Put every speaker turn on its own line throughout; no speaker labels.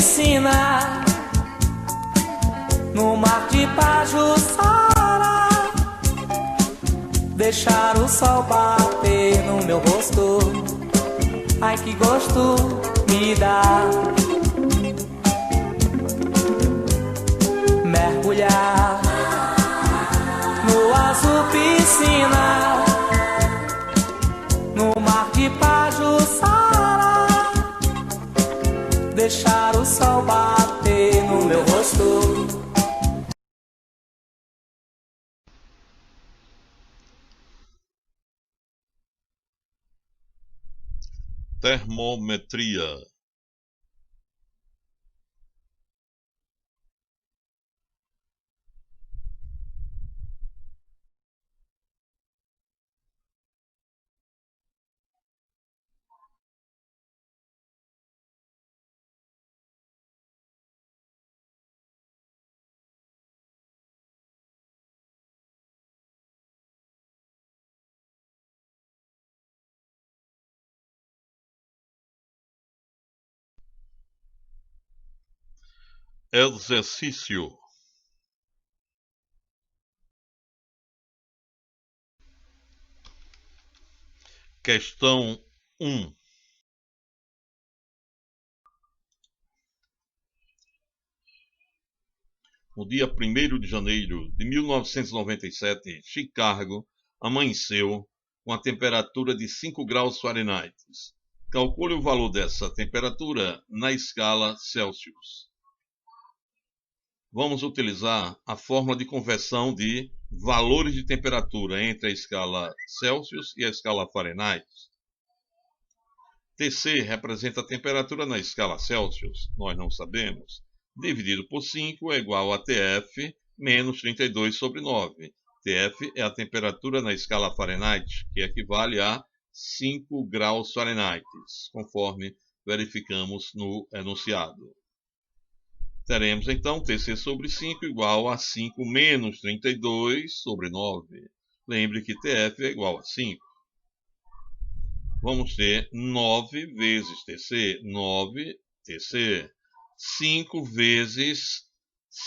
piscina, no mar de Pajuçara, deixar o sol bater no meu rosto. Ai, que gosto me dá mergulhar no azul piscina, no mar de Pajuçara, deixar o sol bater no meu rosto.
Termometria. Exercício. Questão 1. No dia 1º de janeiro de 1997, Chicago amanheceu com a temperatura de 5 graus Fahrenheit. Calcule o valor dessa temperatura na escala Celsius. Vamos utilizar a fórmula de conversão de valores de temperatura entre a escala Celsius e a escala Fahrenheit. Tc representa a temperatura na escala Celsius, nós não sabemos. Dividido por 5 é igual a Tf menos 32 sobre 9. Tf é a temperatura na escala Fahrenheit, que equivale a 5 graus Fahrenheit, conforme verificamos no enunciado. Teremos então Tc sobre 5 igual a 5 menos 32 sobre 9. Lembre que Tf é igual a 5. Vamos ter 9 vezes Tc, 9 Tc. 5 vezes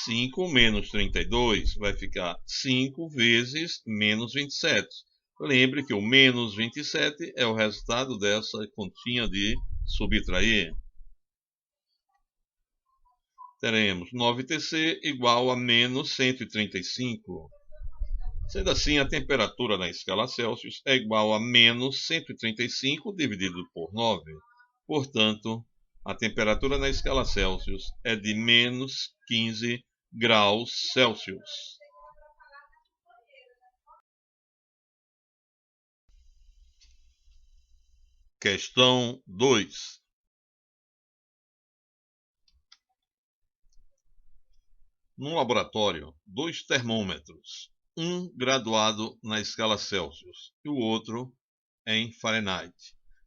5 menos 32 vai ficar 5 vezes menos 27. Lembre que o menos 27 é o resultado dessa continha de subtrair. Teremos 9Tc igual a menos 135. Sendo assim, a temperatura na escala Celsius é igual a menos 135 dividido por 9. Portanto, a temperatura na escala Celsius é de menos 15 graus Celsius. Questão 2. Num laboratório, 2 termômetros, um graduado na escala Celsius e o outro em Fahrenheit,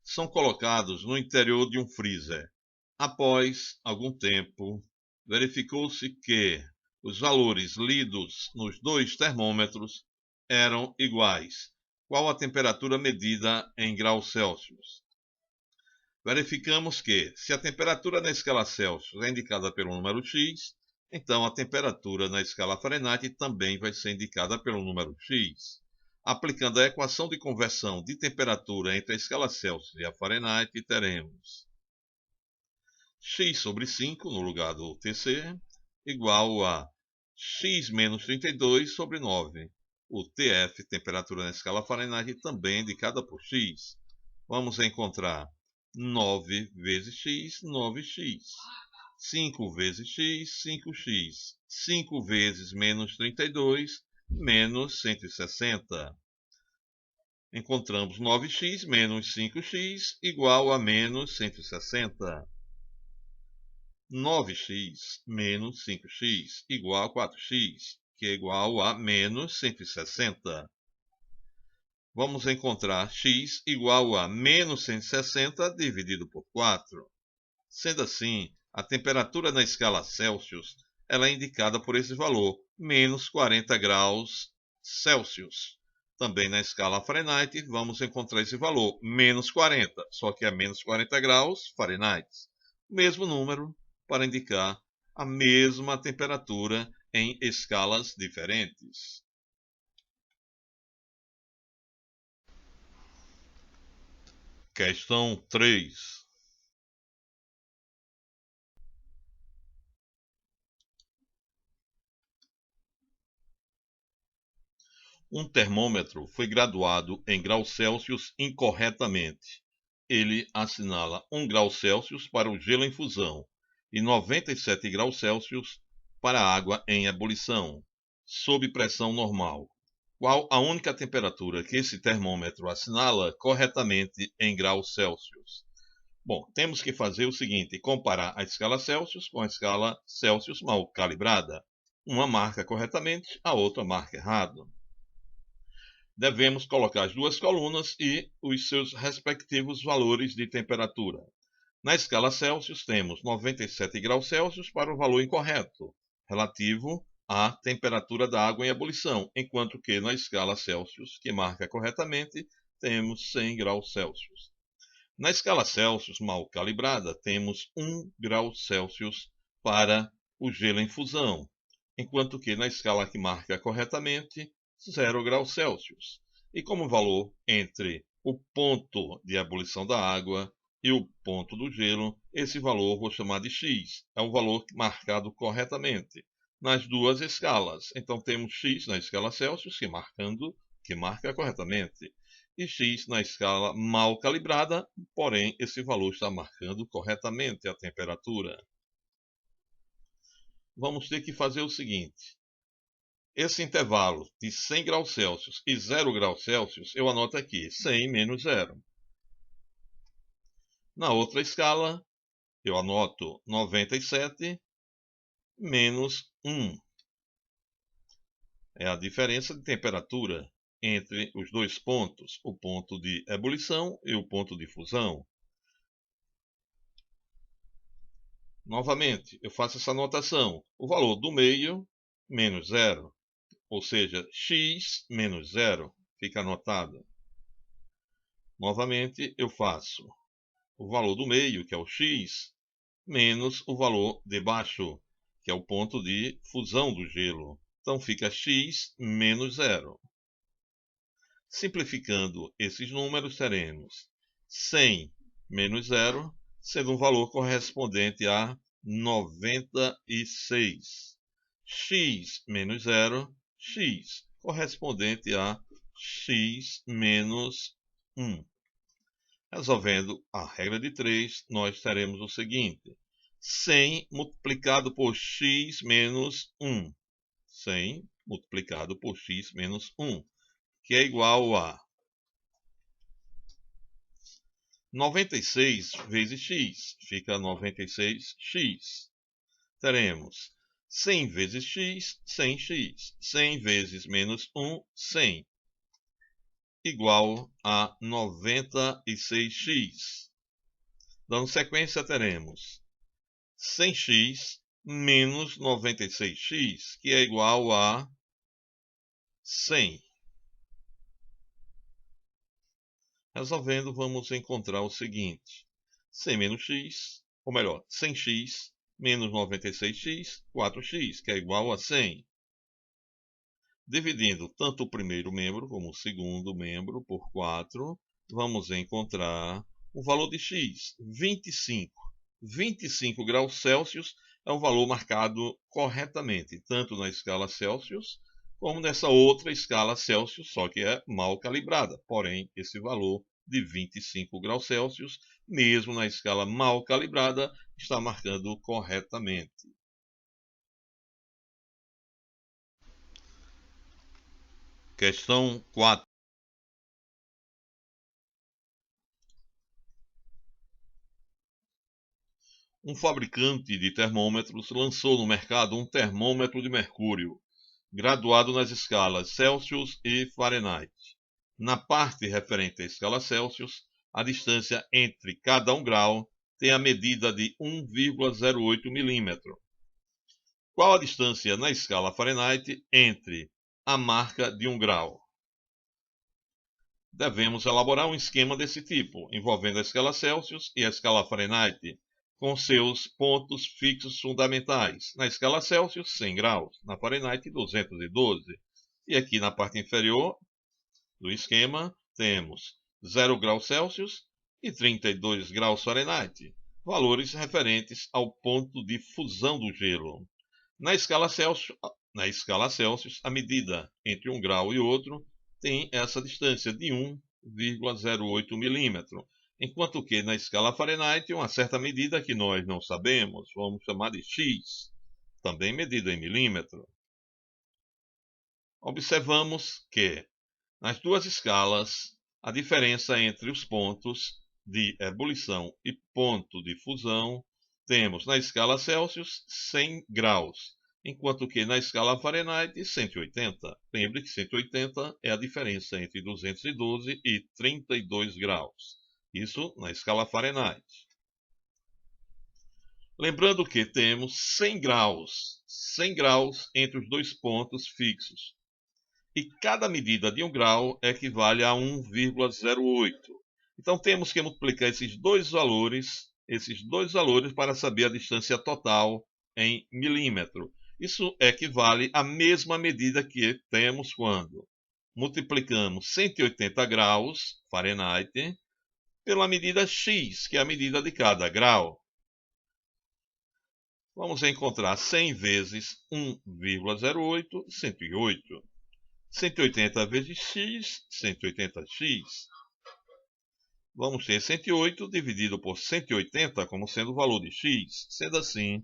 são colocados no interior de um freezer. Após algum tempo, verificou-se que os valores lidos nos 2 termômetros eram iguais. Qual a temperatura medida em graus Celsius? Verificamos que, se a temperatura na escala Celsius é indicada pelo número x, então a temperatura na escala Fahrenheit também vai ser indicada pelo número x. Aplicando a equação de conversão de temperatura entre a escala Celsius e a Fahrenheit, teremos x sobre 5, no lugar do Tc, igual a x menos 32 sobre 9. O Tf, temperatura na escala Fahrenheit, também é indicada por x. Vamos encontrar 9 vezes x, 9x. 5 vezes x, 5x. 5 vezes menos 32, menos 160. Encontramos 9x menos 5x igual a menos 160. 9x menos 5x igual a 4x, que é igual a menos 160. Vamos encontrar x igual a menos 160 dividido por 4. Sendo assim, a temperatura na escala Celsius ela é indicada por esse valor, menos 40 graus Celsius. Também na escala Fahrenheit, vamos encontrar esse valor, menos 40, só que é menos 40 graus Fahrenheit. Mesmo número, para indicar a mesma temperatura em escalas diferentes. Questão 3. Um termômetro foi graduado em graus Celsius incorretamente. Ele assinala 1 grau Celsius para o gelo em fusão e 97 graus Celsius para a água em ebulição, sob pressão normal. Qual a única temperatura que esse termômetro assinala corretamente em graus Celsius? Bom, temos que fazer o seguinte: comparar a escala Celsius com a escala Celsius mal calibrada. Uma marca corretamente, a outra marca errado. Devemos colocar as duas colunas e os seus respectivos valores de temperatura. Na escala Celsius, temos 97 graus Celsius para o valor incorreto, relativo à temperatura da água em ebulição, enquanto que na escala Celsius, que marca corretamente, temos 100 graus Celsius. Na escala Celsius mal calibrada, temos 1 grau Celsius para o gelo em fusão, enquanto que na escala que marca corretamente, 0 graus Celsius. E como valor entre o ponto de ebulição da água e o ponto do gelo, esse valor vou chamar de x. É o valor marcado corretamente nas duas escalas. Então temos x na escala Celsius, que marca corretamente, e x na escala mal calibrada, porém esse valor está marcando corretamente a temperatura. Vamos ter que fazer o seguinte: esse intervalo de 100 graus Celsius e 0 graus Celsius, eu anoto aqui 100 menos 0. Na outra escala, eu anoto 97 menos 1. É a diferença de temperatura entre os dois pontos, o ponto de ebulição e o ponto de fusão. Novamente, eu faço essa anotação. O valor do meio menos 0. Ou seja, x menos 0, fica anotado. Novamente, eu faço o valor do meio, que é o x, menos o valor de baixo, que é o ponto de fusão do gelo. Então, fica x menos 0. Simplificando esses números, teremos 100 menos 0, sendo um valor correspondente a 96. X menos 0, x, correspondente a x menos 1. Resolvendo a regra de 3, nós teremos o seguinte: 100 multiplicado por x menos 1. 100 multiplicado por x menos 1, que é igual a 96 vezes x, fica 96x. Teremos 100 vezes x, 100x. 100 vezes menos 1, 100. Igual a 96x. Dando sequência, teremos 100x menos 96x, que é igual a 100. Resolvendo, vamos encontrar o seguinte: 100 menos x, ou melhor, 100x menos 96x, 4x, que é igual a 100. Dividindo tanto o primeiro membro como o segundo membro por 4, vamos encontrar o valor de x, 25. 25 graus Celsius é o valor marcado corretamente, tanto na escala Celsius como nessa outra escala Celsius, só que é mal calibrada. Porém, esse valor de 25 graus Celsius, mesmo na escala mal calibrada, está marcando corretamente. Questão 4. Um fabricante de termômetros lançou no mercado um termômetro de mercúrio, graduado nas escalas Celsius e Fahrenheit. Na parte referente à escala Celsius, a distância entre cada 1 grau tem a medida de 1,08 milímetro. Qual a distância na escala Fahrenheit entre a marca de 1 grau? Devemos elaborar um esquema desse tipo, envolvendo a escala Celsius e a escala Fahrenheit, com seus pontos fixos fundamentais. Na escala Celsius, 100 graus. Na Fahrenheit, 212. E aqui na parte inferior do esquema, temos 0 graus Celsius e 32 graus Fahrenheit, valores referentes ao ponto de fusão do gelo. Na escala Celsius, a medida entre um grau e outro tem essa distância de 1,08 milímetro, enquanto que na escala Fahrenheit, uma certa medida que nós não sabemos, vamos chamar de X, também medida em milímetro. Observamos que nas duas escalas, a diferença entre os pontos de ebulição e ponto de fusão, temos na escala Celsius 100 graus, enquanto que na escala Fahrenheit 180. Lembre que 180 é a diferença entre 212 e 32 graus. Isso na escala Fahrenheit. Lembrando que temos 100 graus entre os dois pontos fixos. E cada medida de 1 grau equivale a 1,08. Então temos que multiplicar esses dois valores para saber a distância total em milímetro. Isso equivale à mesma medida que temos quando multiplicamos 180 graus Fahrenheit pela medida X, que é a medida de cada grau. Vamos encontrar 100 vezes 1,08, 108. 180 vezes x, 180x. Vamos ter 108 dividido por 180 como sendo o valor de x. Sendo assim,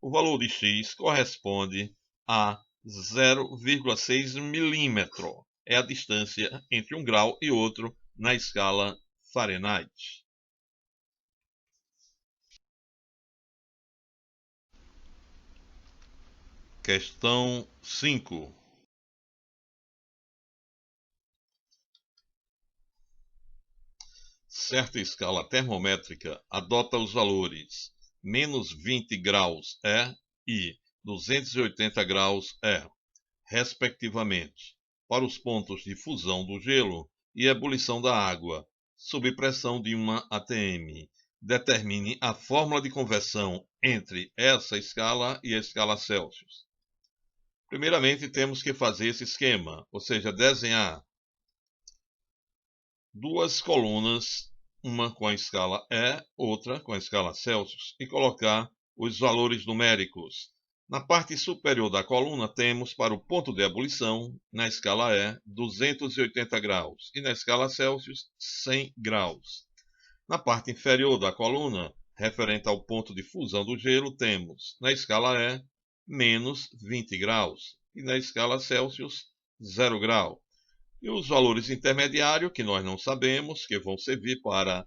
o valor de x corresponde a 0,6 milímetro. É a distância entre um grau e outro na escala Fahrenheit. Questão 5. Certa escala termométrica adota os valores menos 20 graus e 280 graus respectivamente, para os pontos de fusão do gelo e ebulição da água, sob pressão de 1 atm. Determine a fórmula de conversão entre essa escala e a escala Celsius. Primeiramente, temos que fazer esse esquema, ou seja, desenhar duas colunas, uma com a escala outra com a escala Celsius, e colocar os valores numéricos. Na parte superior da coluna temos para o ponto de ebulição, na escala 280 graus, e na escala Celsius 100 graus. Na parte inferior da coluna, referente ao ponto de fusão do gelo, temos na escala menos 20 graus, e na escala Celsius 0 grau. E os valores intermediários, que nós não sabemos, que vão servir para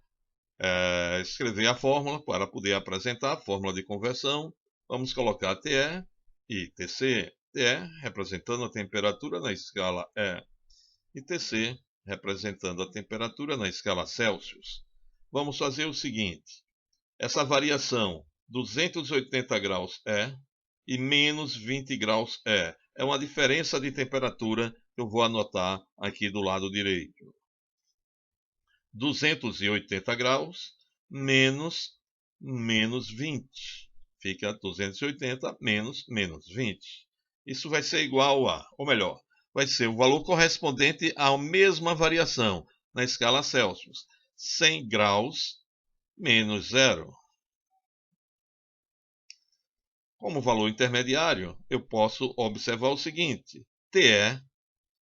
escrever a fórmula, para poder apresentar a fórmula de conversão, vamos colocar TE e TC. TE representando a temperatura na escala e TC representando a temperatura na escala Celsius. Vamos fazer o seguinte, essa variação 280 graus e menos 20 graus é uma diferença de temperatura que eu vou anotar aqui do lado direito. 280 graus menos 20. Fica 280 menos 20. Isso vai ser igual a, ou melhor, vai ser o valor correspondente à mesma variação na escala Celsius. 100 graus menos 0. Como valor intermediário, eu posso observar o seguinte, TE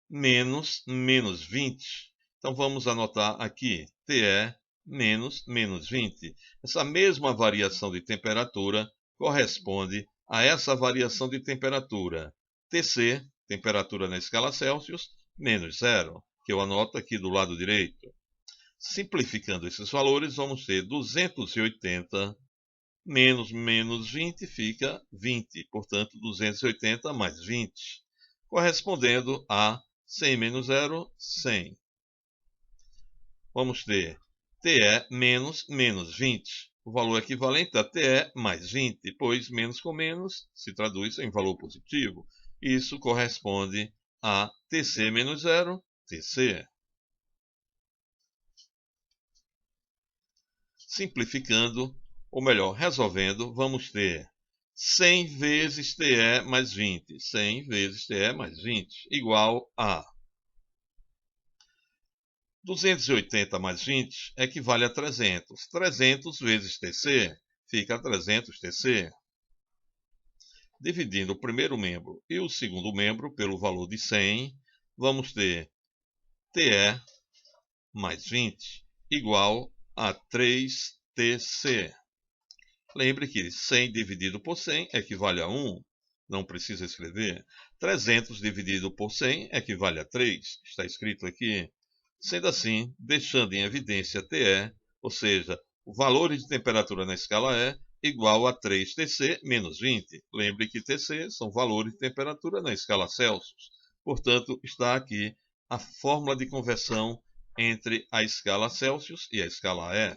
menos 20. Então vamos anotar aqui, TE menos 20. Essa mesma variação de temperatura corresponde a essa variação de temperatura. TC, temperatura na escala Celsius, menos 0, que eu anoto aqui do lado direito. Simplificando esses valores, vamos ter 280 menos 20 fica 20. Portanto, 280 mais 20, correspondendo a 100 menos 0, 100. Vamos ter TE menos 20. O valor equivalente a TE mais 20, pois menos com menos se traduz em valor positivo. Isso corresponde a TC menos 0, TC. Simplificando, ou melhor, resolvendo, vamos ter 100 vezes TE mais 20. 100 vezes TE mais 20 igual a 280 mais 20 equivale a 300. 300 vezes TC fica 300 TC. Dividindo o primeiro membro e o segundo membro pelo valor de 100, vamos ter TE mais 20 igual a 3TC. Lembre que 100 dividido por 100 equivale a 1. Não precisa escrever. 300 dividido por 100 equivale a 3. Está escrito aqui. Sendo assim, deixando em evidência TE, ou seja, o valor de temperatura na escala E, igual a 3TC menos 20. Lembre que TC são valores de temperatura na escala Celsius. Portanto, está aqui a fórmula de conversão entre a escala Celsius e a escala E.